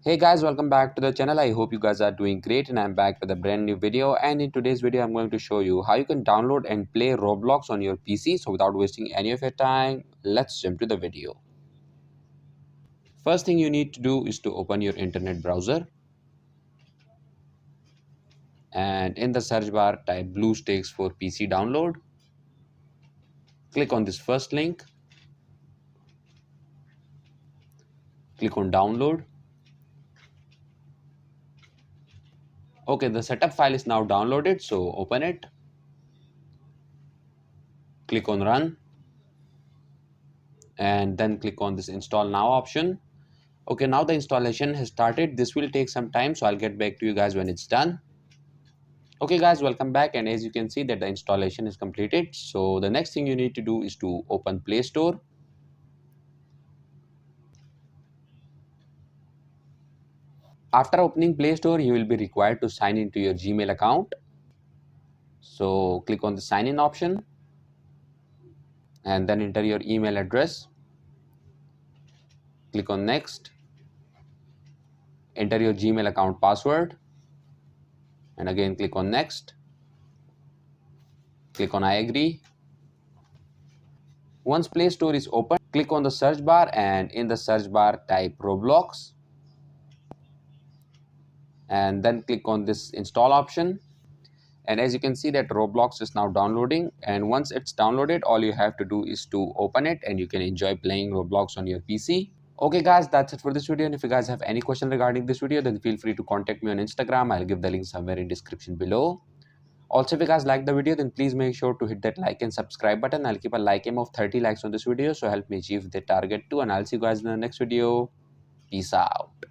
Hey guys, welcome back to the channel. I hope you guys are doing great, and I'm back with a brand new video. And in today's video I'm going to show you how you can download and play Roblox on your PC. So without wasting any of your time, let's jump to the video. First thing you need to do is to open your internet browser, and in the search bar type BlueStacks for PC download. Click on this first link, click on download. Okay, the setup file is now downloaded, so open it, click on run, and then click on this install now option. Okay, now the installation has started. This will take some time, so I'll get back to you guys when it's done. Okay guys, welcome back, and as you can see that the installation is completed. So the next thing you need to do is to open Play Store. After opening Play Store, you will be required to sign into your Gmail account. So click on the sign in option and then enter your email address. Click on next. Enter your Gmail account password and again click on next. Click on I agree. Once Play Store is open, click on the search bar and in the search bar type Roblox and then click on this install option. And as you can see that Roblox is now downloading, and once it's downloaded, all you have to do is to open it and you can enjoy playing Roblox on your PC. Okay guys, that's it for this video, and if you guys have any question regarding this video, then feel free to contact me on Instagram. I'll give the link somewhere in description below. Also, if you guys like the video, then please make sure to hit that like and subscribe button. I'll keep a like aim of 30 likes on this video, so help me achieve the target too, and I'll see you guys in the next video. Peace out.